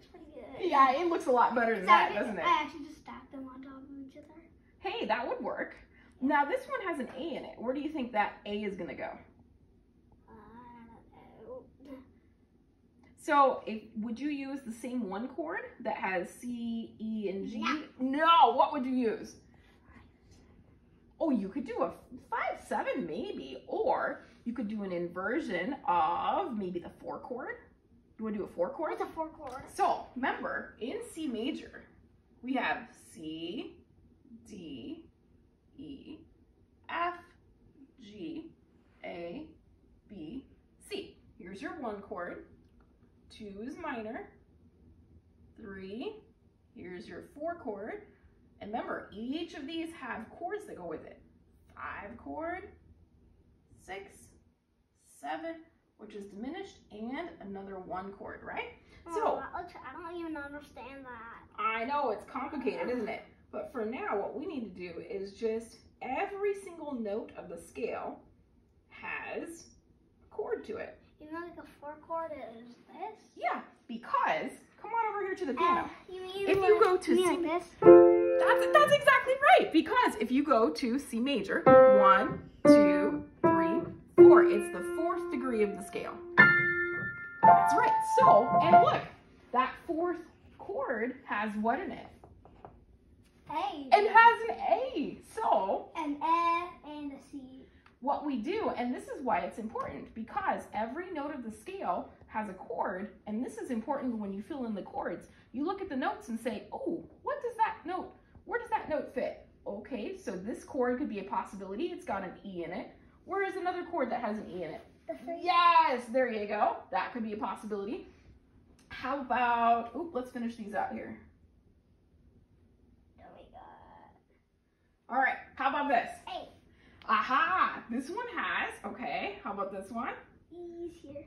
looks pretty good. Yeah, it looks a lot better than that, doesn't it? I actually just stacked them on top of each other. Hey, that would work. Now this one has an A in it. Where do you think that A is gonna go? So, would you use the same one chord that has C, E, and G? No, what would you use? Oh, you could do a 5/7 maybe, or you could do an inversion of maybe the 4 chord. You want to do a 4 chord? What's a 4 chord? So, remember, in C major, we have C, D, E, F, G, A, B, C. Here's your 1 chord. 2 is minor. 3, here's your 4 chord. And remember, each of these have chords that go with it. 5 chord, 6, 7, which is diminished, and another 1 chord, right? So I don't even understand that. I know, it's complicated, isn't it? But for now, what we need to do is just every single note of the scale has a chord to it. Even like a 4 chord is this? Yeah, because, come on over here to the piano. You mean if you go to C, like this? That's exactly right. Because if you go to C major, 1, 2, 3, 4, it's the 4th degree of the scale. That's right. So, and look, that 4th chord has what in it? A. It has an A. So, An A and a C. what we do, and this is why it's important, because every note of the scale has a chord, and this is important when you fill in the chords. You look at the notes and say, oh, what does that note, where does that note fit? Okay, so this chord could be a possibility. It's got an E in it. Where is another chord that has an E in it? The 3. Yes, there you go. That could be a possibility. How about, oh, let's finish these out here. Oh my god. All right, how about this? A. Aha, this one has, okay, how about this one? E's here.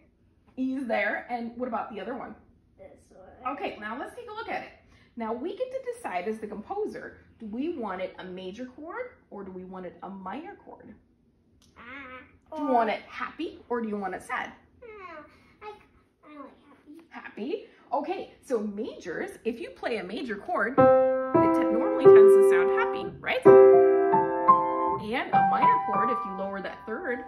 E's there, and what about the other one? This one. Okay, now let's take a look at it. Now we get to decide as the composer, do we want it a major chord or do we want it a minor chord? Do you want it happy or do you want it sad? I like happy. Happy. Okay, so majors, if you play a major chord, it normally tends to sound happy, right? And a minor chord, if you lower that 3rd,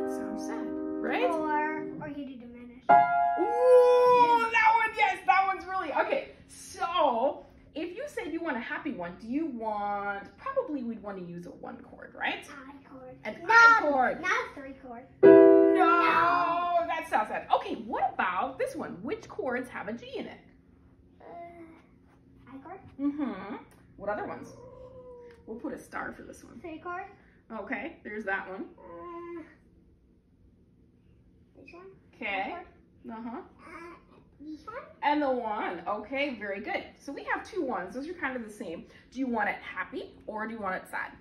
it sounds sad, right? Or you do diminish. Ooh, that one, yes, that one's really, okay. So, if you said you want a happy one, do you want, probably we'd want to use a 1 chord, right? I chord. An I chord. Not a 3 chord. No, that sounds sad. Okay, what about this one? Which chords have a G in it? I chord. Mm-hmm. What other ones? We'll put a star for this one. 3 chord. Okay, there's that one. This one. Okay. Uh-huh. This one. And the 1. Okay, very good. So we have 2 ones. Those are kind of the same. Do you want it happy or do you want it sad?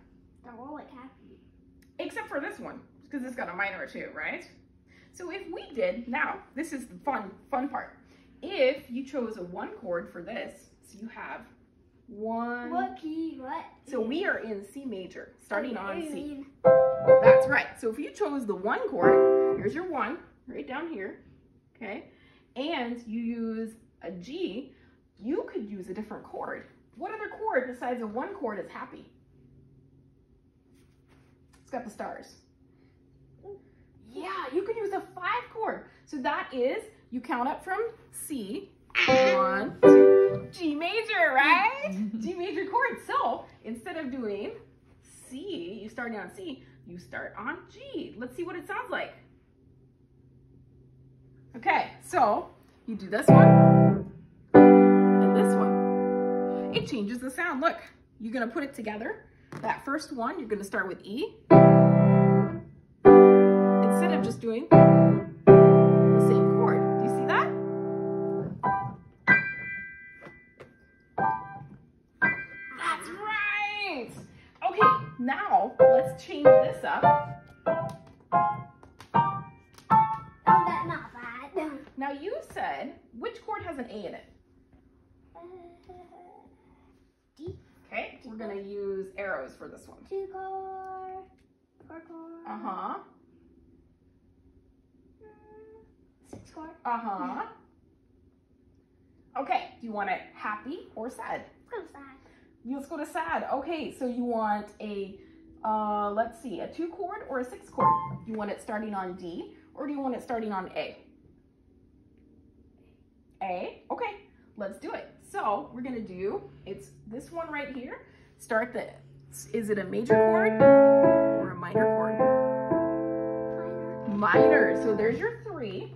They're all like happy. Except for this one, because it's got a minor too, right? So if we did, now, this is the fun part. If you chose a 1 chord for this, so you have 1. What key? What? So we are in C major, starting on C. Mean? That's right. So if you chose the 1 chord, here's your 1, right down here, okay? And you use a G, you could use a different chord. What other chord besides a 1 chord is happy? It's got the stars. Yeah, you could use a 5 chord. So that is, you count up from C, 1, 2, G major, right? G major chord. So instead of doing C, you starting on C, you start on G. Let's see what it sounds like. Okay, so you do this one and this one. It changes the sound. Look, you're gonna put it together. That first one, you're gonna start with E. Instead of just doing the same chord. Do you see that? That's right. Okay, now let's change this up. Not bad. Now you said, which chord has an A in it? D. Okay, we're gonna use arrows for this one. 2 chord. 4 chord. Uh-huh. 6 chord. Uh-huh. Okay, do you want it happy or sad? Let's go sad. Let's go to sad. Okay, so you want a, let's see, a 2 chord or a 6 chord? Do you want it starting on D or do you want it starting on A? A? Okay, let's do it. So we're gonna do, it's this one right here. Start the, is it a major chord or a minor chord? Minor. So there's your 3.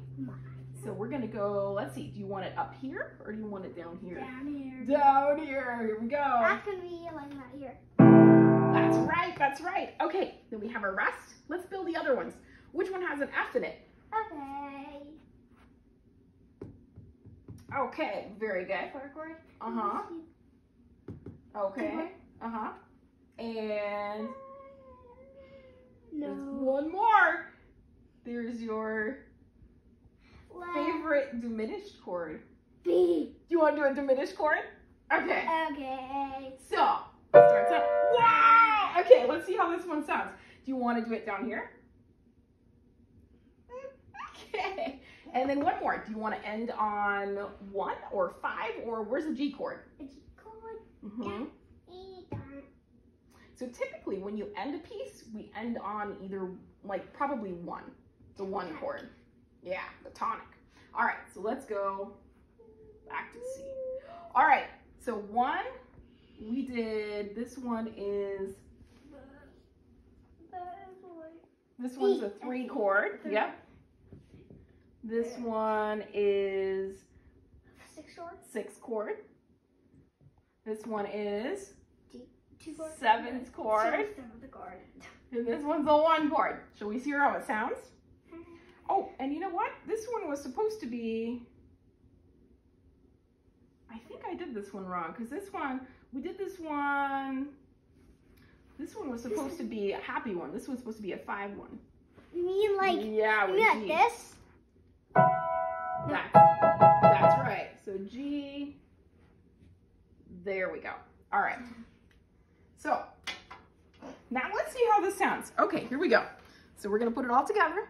So we're gonna go, let's see, do you want it up here or do you want it down here? Down here. Down here, here we go. That's gonna be like that here. That's right, that's right. Okay, then we have our rest. Let's build the other ones. Which one has an F in it? Okay. Okay, very good. 4 chord. Uh-huh. Okay. Uh-huh. And there's No. one more. There's your favorite diminished chord. B. Do you want to do a diminished chord? Okay. Okay. So, it starts out. Wow! Okay, let's see how this one sounds. Do you want to do it down here? Okay. And then one more. Do you want to end on 1 or 5 or where's the G chord? A G chord. Mm-hmm. So typically when you end a piece, we end on either like probably 1, the 1 chord. Yeah, the tonic. All right, so let's go back to C. All right, so 1, we did, this one is, this one's a 3 chord. Yep. This one is 6 chord. 6 chord. This one is D. 2 chord. 7th chord. 7th chord. And this one's a 1 chord. Shall we see how it sounds? Oh, and you know what? This one was supposed to be, I think I did this one wrong, because this one, we did this one was supposed to be a happy one. This one's supposed to be a 5 one. You mean like, yeah, you mean like G. this? That's right. So G, there we go. All right. So now let's see how this sounds. Okay, here we go. So we're gonna put it all together.